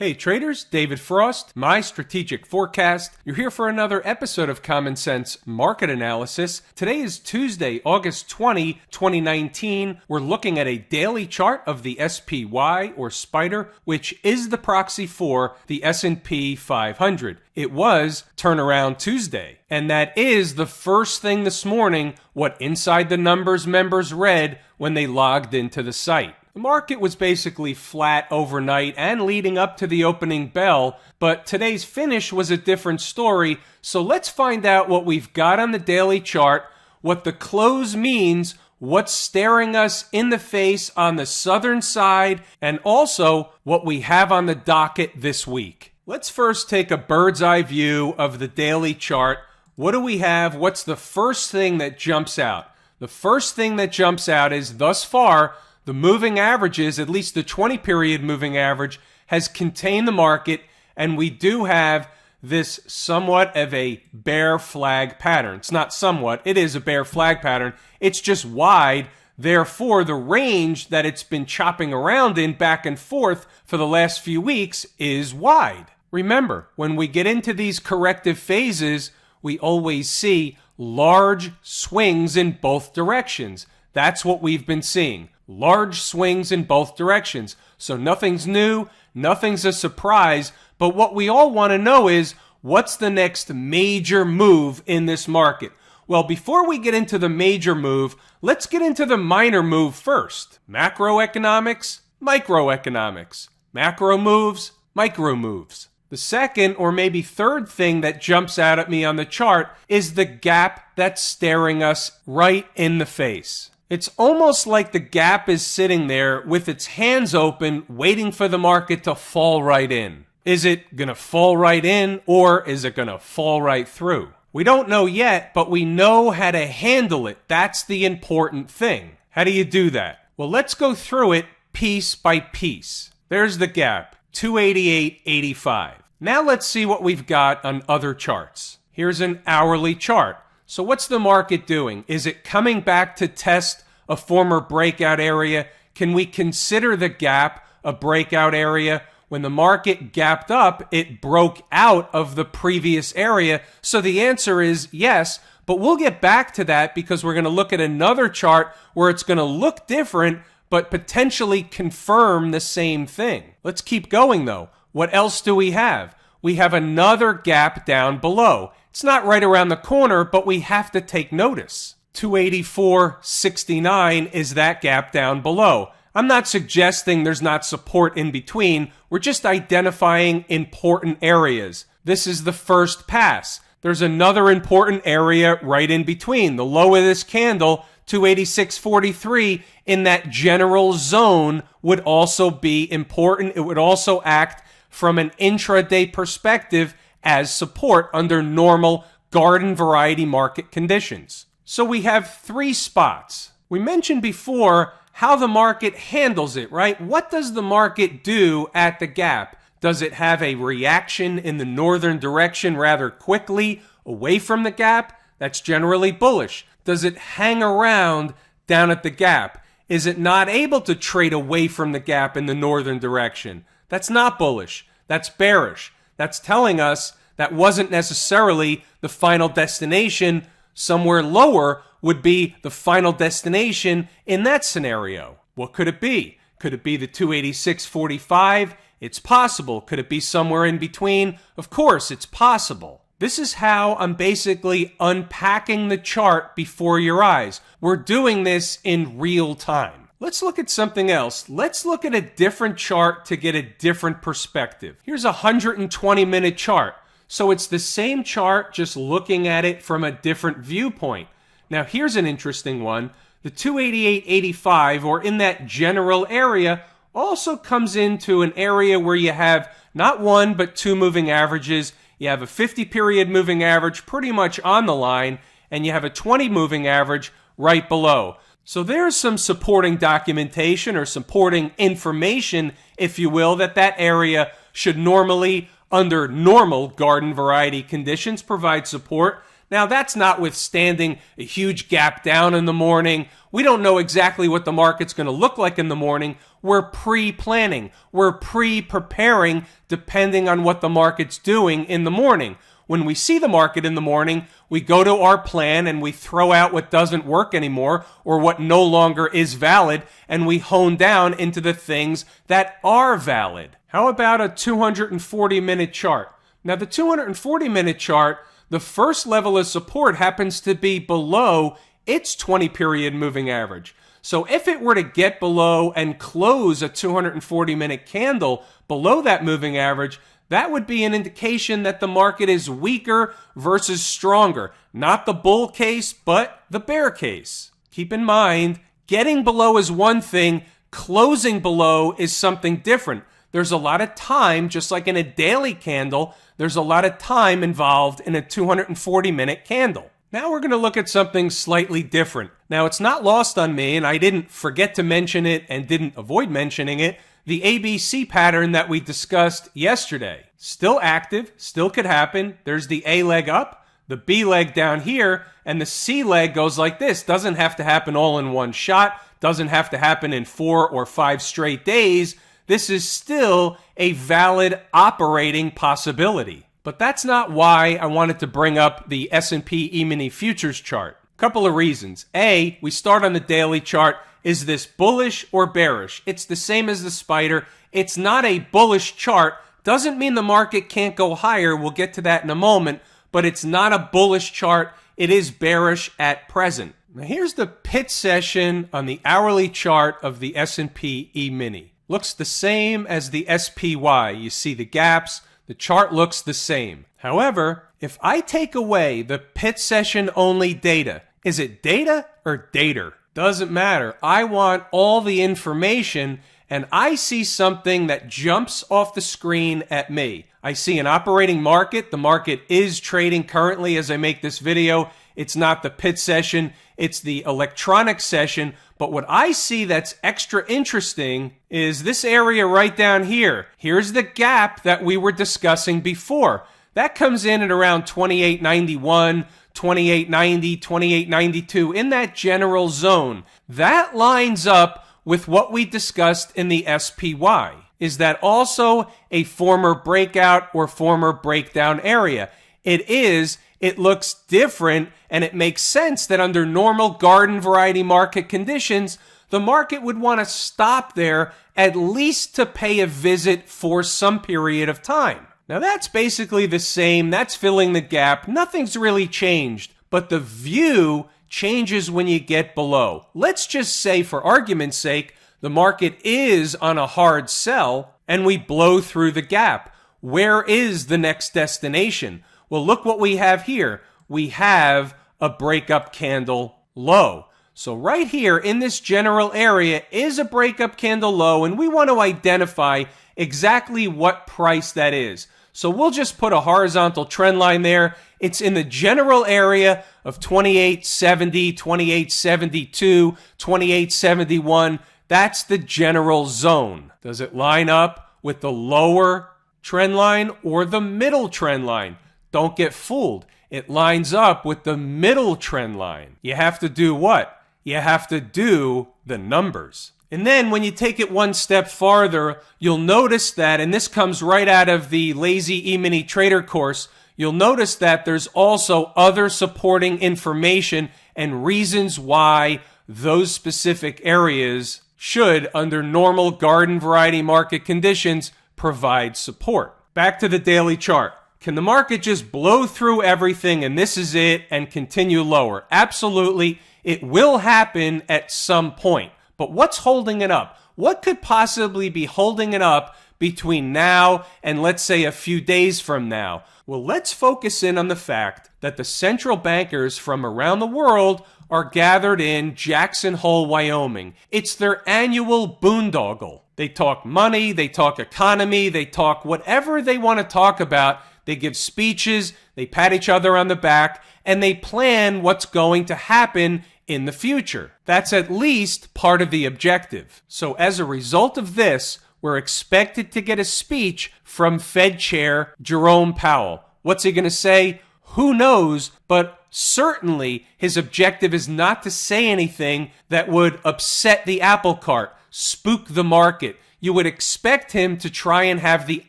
Hey traders, David Frost, my strategic forecast. You're here for another episode of Common Sense Market Analysis. Today is Tuesday, August 20, 2019. We're looking at a daily chart of the SPY or Spider, which is the proxy for the S&P 500. It was Turnaround Tuesday, and that is the first thing this morning what Inside the Numbers members read when they logged into the site. The market was basically flat overnight and leading up to the opening bell, but today's finish was a different story. So let's find out what we've got on the daily chart, what the close means, what's staring us in the face on the southern side, and also what we have on the docket this week. Let's first take a bird's eye view of the daily chart. What do we have? What's the first thing that jumps out? The first thing that jumps out is, thus far, the moving averages, at least the 20-period moving average, has contained the market, and we do have this somewhat of a bear flag pattern. It's not somewhat, it is a bear flag pattern. It's just wide. Therefore, the range that it's been chopping around in back and forth for the last few weeks is wide. Remember, when we get into these corrective phases, we always see large swings in both directions. That's what we've been seeing. Large swings in both directions. So nothing's new, nothing's a surprise, but what we all want to know is, what's the next major move in this market? Well, before we get into the major move, let's get into the minor move first. Macroeconomics, microeconomics. Macro moves, micro moves. The second or maybe third thing that jumps out at me on the chart is the gap that's staring us right in the face. It's almost like the gap is sitting there with its hands open, waiting for the market to fall right in. Is it going to fall right in, or is it going to fall right through? We don't know yet, but we know how to handle it. That's the important thing. How do you do that? Well, let's go through it piece by piece. There's the gap, 288.85. Now let's see what we've got on other charts. Here's an hourly chart. So what's the market doing? Is it coming back to test a former breakout area? Can we consider the gap a breakout area? When the market gapped up, it broke out of the previous area. So the answer is yes, but we'll get back to that because we're going to look at another chart where it's going to look different, but potentially confirm the same thing. Let's keep going though. What else do we have? We have another gap down below. It's not right around the corner, but we have to take notice. 284.69 is that gap down below. I'm not suggesting there's not support in between. We're just identifying important areas. This is the first pass. There's another important area right in between. The low of this candle, 286.43, in that general zone would also be important. It would also act from an intraday perspective as support under normal garden variety market conditions. So we have three spots. We mentioned before how the market handles it, right? What does the market do at the gap? Does it have a reaction in the northern direction rather quickly away from the gap? That's generally bullish. Does it hang around down at the gap? Is it not able to trade away from the gap in the northern direction? That's not bullish. That's bearish. That's telling us that wasn't necessarily the final destination. Somewhere lower would be the final destination in that scenario. What could it be? Could it be the 286.45? It's possible. Could it be somewhere in between? Of course, it's possible. This is how I'm basically unpacking the chart before your eyes. We're doing this in real time. Let's look at something else. Let's look at a different chart to get a different perspective. Here's a 120-minute chart. So it's the same chart, just looking at it from a different viewpoint. Now here's an interesting one. The 288.85, or in that general area, also comes into an area where you have not one but two moving averages. You have a 50-period moving average pretty much on the line, and you have a 20 moving average right below. So there's some supporting documentation or supporting information, if you will, that area should normally, under normal garden variety conditions, provide support. Now, that's notwithstanding a huge gap down in the morning. We don't know exactly what the market's going to look like in the morning. We're pre-planning. We're pre-preparing depending on what the market's doing in the morning. When we see the market in the morning, we go to our plan and we throw out what doesn't work anymore or what no longer is valid, and we hone down into the things that are valid. How about a 240-minute chart? Now, the 240-minute chart, the first level of support happens to be below its 20-period moving average. So if it were to get below and close a 240-minute candle below that moving average, that would be an indication that the market is weaker versus stronger. Not the bull case, but the bear case. Keep in mind, getting below is one thing, closing below is something different. There's a lot of time, just like in a daily candle, there's a lot of time involved in a 240-minute candle. Now we're going to look at something slightly different. Now, it's not lost on me, and I didn't forget to mention it and didn't avoid mentioning it, the ABC pattern that we discussed yesterday. Still active, still could happen. There's the A leg up, the B leg down here, and the C leg goes like this. Doesn't have to happen all in one shot, doesn't have to happen in 4 or 5 straight days. This is still a valid operating possibility. But that's not why I wanted to bring up the S&P E-mini futures chart. Couple of reasons. A, we start on the daily chart. Is this bullish or bearish? It's the same as the spider. It's not a bullish chart. Doesn't mean the market can't go higher. We'll get to that in a moment. But it's not a bullish chart. It is bearish at present. Now here's the pit session on the hourly chart of the S&P E-mini. Looks the same as the SPY. You see the gaps. The chart looks the same. However, if I take away the pit session only data, is it data or dater? Doesn't matter. I want all the information, and I see something that jumps off the screen at me. I see an operating market. The market is trading currently as I make this video. It's not the pit session. It's the electronic session. But what I see that's extra interesting is this area right down here. Here's the gap that we were discussing before. That comes in at around 28.91, 28.90, 28.92, in that general zone. That lines up with what we discussed in the SPY. Is that also a former breakout or former breakdown area? It is. It looks different, and it makes sense that under normal garden variety market conditions, the market would want to stop there at least to pay a visit for some period of time. Now that's basically the same. That's filling the gap. Nothing's really changed, but the view changes when you get below. Let's just say, for argument's sake, the market is on a hard sell and we blow through the gap. Where is the next destination? Well, look what we have here. We have a breakup candle low. So right here in this general area is a breakup candle low, and we want to identify exactly what price that is. So we'll just put a horizontal trend line there. It's in the general area of 28.70, 28.72, 28.71. That's the general zone. Does it line up with the lower trend line or the middle trend line? Don't get fooled. It lines up with the middle trend line. You have to do what? You have to do the numbers. And then when you take it one step farther, you'll notice that, and this comes right out of the Lazy E-mini Trader course, you'll notice that there's also other supporting information and reasons why those specific areas should, under normal garden variety market conditions, provide support. Back to the daily chart. Can the market just blow through everything and this is it and continue lower? Absolutely. It will happen at some point. But what's holding it up? What could possibly be holding it up between now and, let's say, a few days from now? Well, let's focus in on the fact that the central bankers from around the world are gathered in Jackson Hole, Wyoming. It's their annual boondoggle. They talk money, they talk economy, they talk whatever they want to talk about. They give speeches, they pat each other on the back, and they plan what's going to happen in the future. That's at least part of the objective. So as a result of this, we're expected to get a speech from Fed Chair Jerome Powell. What's he going to say? Who knows? But certainly his objective is not to say anything that would upset the apple cart, spook the market. You would expect him to try and have the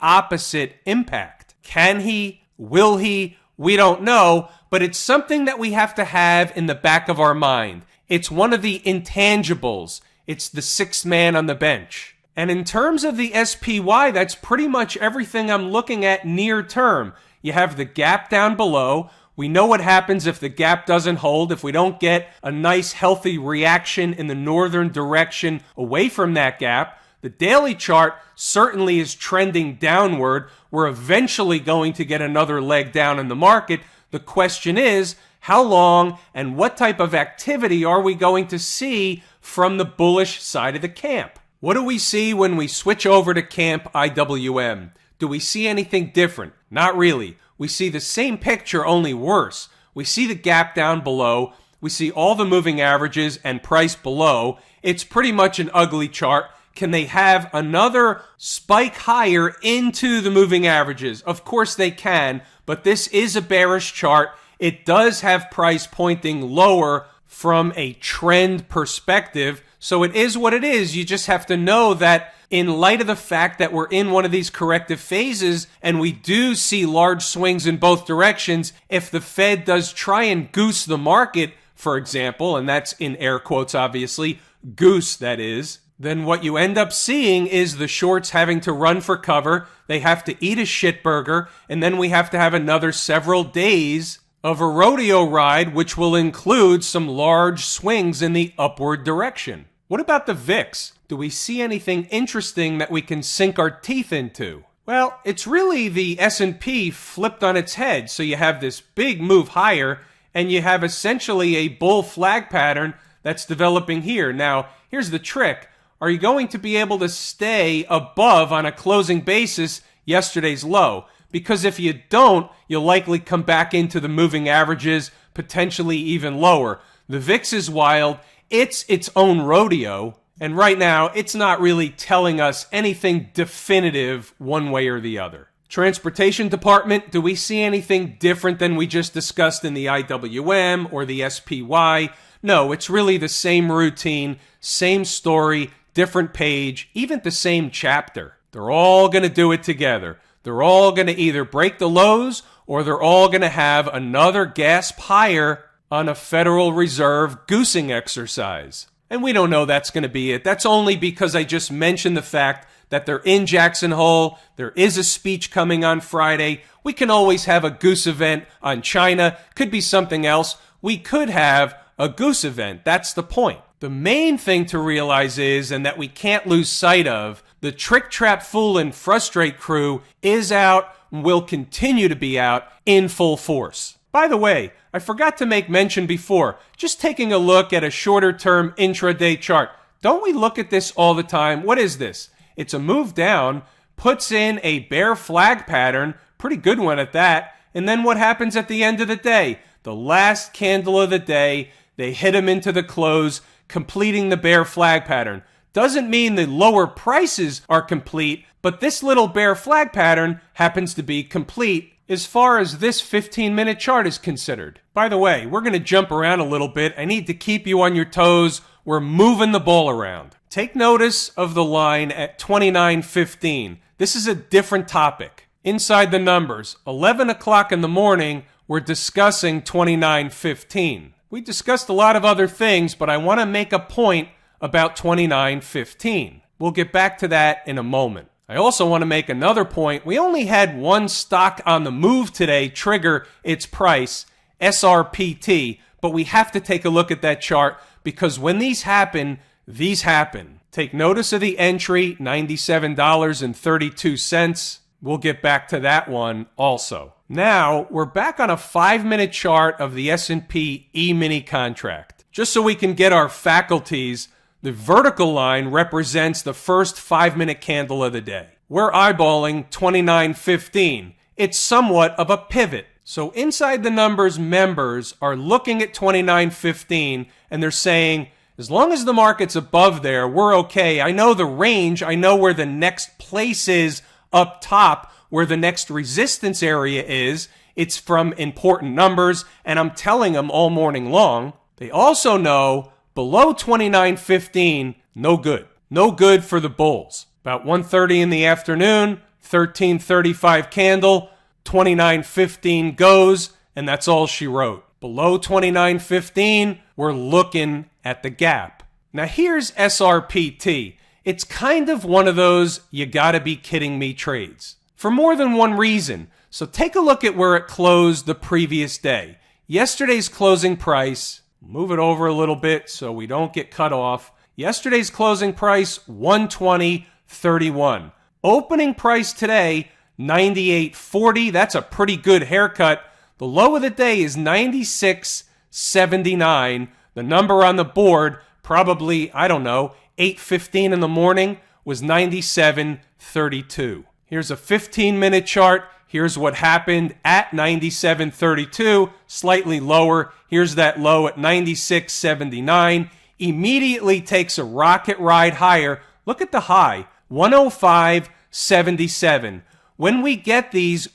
opposite impact. Can he? Will he? We don't know, but it's something that we have to have in the back of our mind. It's one of the intangibles. It's the sixth man on the bench. And in terms of the SPY, that's pretty much everything I'm looking at near term. You have the gap down below. We know what happens if the gap doesn't hold, if we don't get a nice healthy reaction in the northern direction away from that gap. The daily chart certainly is trending downward. We're eventually going to get another leg down in the market. The question is, how long and what type of activity are we going to see from the bullish side of the camp? What do we see when we switch over to camp IWM? Do we see anything different? Not really. We see the same picture, only worse. We see the gap down below. We see all the moving averages and price below. It's pretty much an ugly chart. Can they have another spike higher into the moving averages? Of course they can, but this is a bearish chart. It does have price pointing lower from a trend perspective, so it is what it is. You just have to know that in light of the fact that we're in one of these corrective phases and we do see large swings in both directions, if the Fed does try and goose the market, for example, and that's in air quotes obviously, goose that is, then what you end up seeing is the shorts having to run for cover. They have to eat a shit burger, and then we have to have another several days of a rodeo ride, which will include some large swings in the upward direction. What about the VIX? Do we see anything interesting that we can sink our teeth into? Well, it's really the S&P flipped on its head. So you have this big move higher, and you have essentially a bull flag pattern that's developing here. Now, here's the trick. Are you going to be able to stay above on a closing basis yesterday's low? Because if you don't, you'll likely come back into the moving averages, potentially even lower. The VIX is wild. It's its own rodeo. And right now, it's not really telling us anything definitive one way or the other. Transportation department, do we see anything different than we just discussed in the IWM or the SPY? No, it's really the same routine, same story, different page, even the same chapter. They're all going to do it together. They're all going to either break the lows or they're all going to have another gasp higher on a Federal Reserve goosing exercise. And we don't know that's going to be it. That's only because I just mentioned the fact that they're in Jackson Hole. There is a speech coming on Friday. We can always have a goose event on China. Could be something else. We could have a goose event. That's the point. The main thing to realize is, and that we can't lose sight of, the trick, trap, fool, and frustrate crew is out and will continue to be out in full force. By the way, I forgot to make mention before, just taking a look at a shorter term intraday chart. Don't we look at this all the time? What is this? It's a move down, puts in a bear flag pattern, pretty good one at that, and then what happens at the end of the day? The last candle of the day, they hit them into the close, completing the bear flag pattern. Doesn't mean the lower prices are complete, but this little bear flag pattern happens to be complete as far as this 15-minute chart is considered. By the way, we're going to jump around a little bit. I need to keep you on your toes. We're moving the ball around. Take notice of the line at 29.15. This is a different topic. Inside the numbers, 11 o'clock in the morning, we're discussing 29.15. We discussed a lot of other things, but I want to make a point about 29.15. We'll get back to that in a moment. I also want to make another point. We only had one stock on the move today trigger its price, SRPT, but we have to take a look at that chart because when these happen, these happen. Take notice of the entry, $97.32. We'll get back to that one also. Now, we're back on a 5-minute chart of the S&P E-mini contract. Just so we can get our faculties, the vertical line represents the first 5-minute candle of the day. We're eyeballing 29.15. It's somewhat of a pivot. So inside the numbers, members are looking at 29.15 and they're saying, as long as the market's above there, we're okay. I know the range. I know where the next place is up top, where the next resistance area is. It's from important numbers, and I'm telling them all morning long. They also know below 29.15, no good. No good for the bulls. About 1:30 in the afternoon, 13:35 candle, 29.15 goes, and that's all she wrote. Below 29.15, we're looking at the gap. Now here's SRPT. It's kind of one of those you gotta be kidding me trades. For more than one reason. So take a look at where it closed the previous day. Yesterday's closing price, move it over a little bit so we don't get cut off. Yesterday's closing price, 120.31. Opening price today, 98.40. That's a pretty good haircut. The low of the day is 96.79. The number on the board, probably, 8:15 in the morning, was 97.32. Here's a 15-minute chart. Here's what happened at 97.32, slightly lower. Here's that low at 96.79. Immediately takes a rocket ride higher. Look at the high, 105.77. When we get these,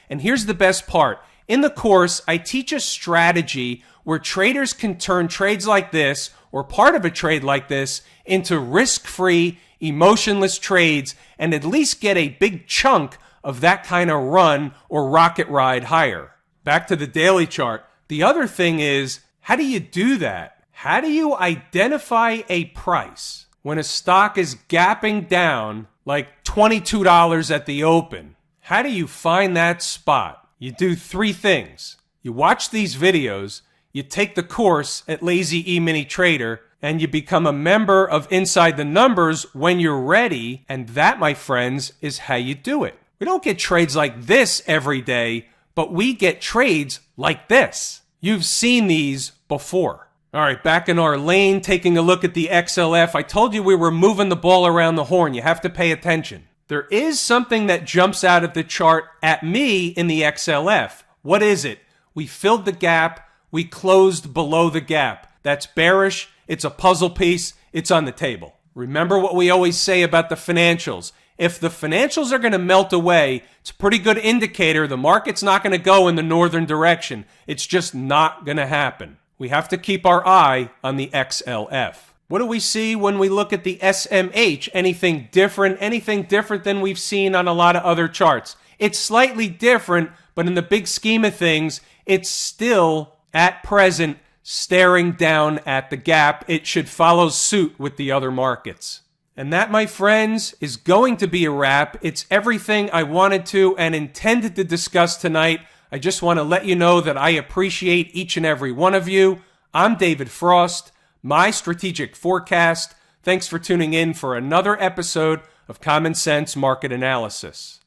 and here's the best part. In the course, I teach a strategy where traders can turn trades like this, or part of a trade like this, into risk-free, emotionless trades, and at least get a big chunk of that kind of run or rocket ride higher. Back to the daily chart. The other thing is, how do you do that? How do you identify a price when a stock is gapping down like $22 at the open? How do you find that spot? You do three things. You watch these videos, you take the course at Lazy E-mini Trader, and you become a member of Inside the Numbers when you're ready, and that, my friends, is how you do it. We don't get trades like this every day, but we get trades like this. You've seen these before. All right, back in our lane, taking a look at the XLF. I told you we were moving the ball around the horn. You have to pay attention. There is something that jumps out of the chart at me in the XLF. What is it? We filled the gap. We closed below the gap. That's bearish. It's a puzzle piece. It's on the table. Remember what we always say about the financials. If the financials are going to melt away, it's a pretty good indicator the market's not going to go in the northern direction. It's just not going to happen. We have to keep our eye on the XLF. What do we see when we look at the SMH? Anything different? Anything different than we've seen on a lot of other charts? It's slightly different, but in the big scheme of things, it's still, at present, staring down at the gap. It should follow suit with the other markets. And that, my friends, is going to be a wrap. It's everything I wanted to and intended to discuss tonight. I just want to let you know that I appreciate each and every one of you. I'm David Frost, my strategic forecast. Thanks for tuning in for another episode of Common Sense Market Analysis.